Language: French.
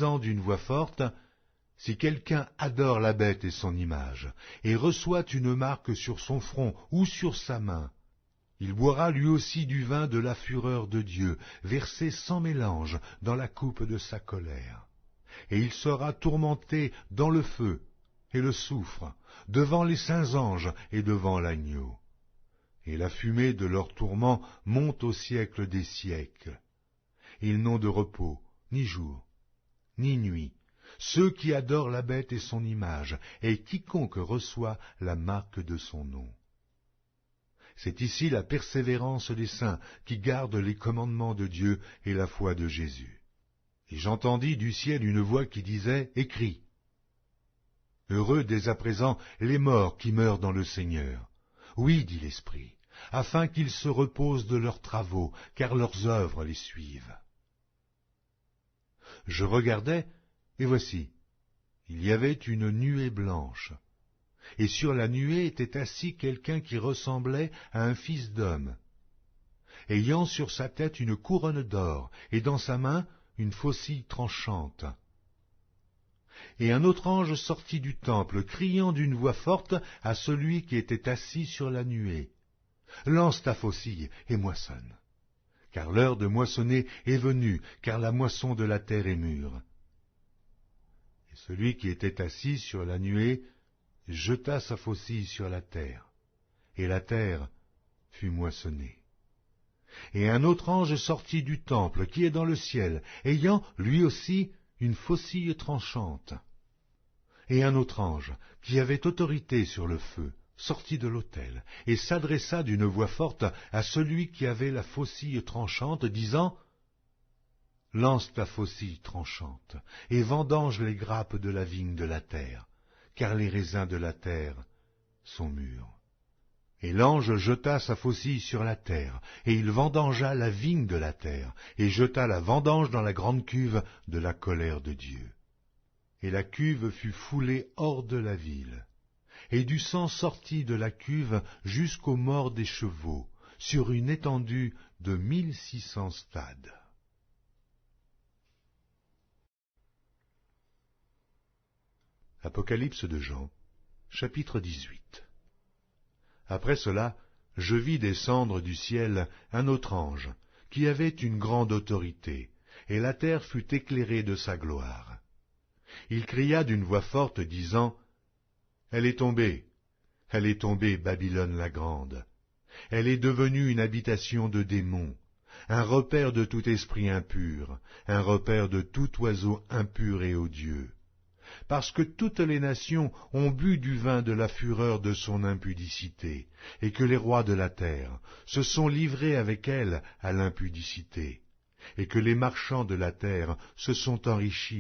disant d'une voix forte, « Si quelqu'un adore la bête et son image, et reçoit une marque sur son front ou sur sa main, il boira lui aussi du vin de la fureur de Dieu, versé sans mélange dans la coupe de sa colère. Et il sera tourmenté dans le feu et le soufre, devant les saints anges et devant l'agneau. Et la fumée de leur tourment monte au siècle des siècles. Ils n'ont de repos, ni jour, ni nuit, ceux qui adorent la bête et son image, et quiconque reçoit la marque de son nom. » C'est ici la persévérance des saints qui gardent les commandements de Dieu et la foi de Jésus. Et j'entendis du ciel une voix qui disait, « Écris. Heureux dès à présent les morts qui meurent dans le Seigneur. Oui, dit l'Esprit, afin qu'ils se reposent de leurs travaux, car leurs œuvres les suivent. » Je regardai, et voici, il y avait une nuée blanche. Et sur la nuée était assis quelqu'un qui ressemblait à un fils d'homme, ayant sur sa tête une couronne d'or, et dans sa main une faucille tranchante. Et un autre ange sortit du temple, criant d'une voix forte à celui qui était assis sur la nuée, « Lance ta faucille et moissonne, car l'heure de moissonner est venue, car la moisson de la terre est mûre. » Et celui qui était assis sur la nuée jeta sa faucille sur la terre, et la terre fut moissonnée. Et un autre ange sortit du temple qui est dans le ciel, ayant lui aussi une faucille tranchante. Et un autre ange, qui avait autorité sur le feu, sortit de l'autel, et s'adressa d'une voix forte à celui qui avait la faucille tranchante, disant, « Lance ta faucille tranchante, et vendange les grappes de la vigne de la terre, car les raisins de la terre sont mûrs. » Et l'ange jeta sa faucille sur la terre, et il vendangea la vigne de la terre, et jeta la vendange dans la grande cuve de la colère de Dieu. Et la cuve fut foulée hors de la ville, et du sang sortit de la cuve jusqu'aux morts des chevaux, sur une étendue de 1600 stades. Apocalypse de Jean, chapitre 18. Après cela, je vis descendre du ciel un autre ange, qui avait une grande autorité, et la terre fut éclairée de sa gloire. Il cria d'une voix forte, disant, « Elle est tombée, Babylone la grande. Elle est devenue une habitation de démons, un repaire de tout esprit impur, un repaire de tout oiseau impur et odieux. Parce que toutes les nations ont bu du vin de la fureur de son impudicité, et que les rois de la terre se sont livrés avec elle à l'impudicité, et que les marchands de la terre se sont enrichis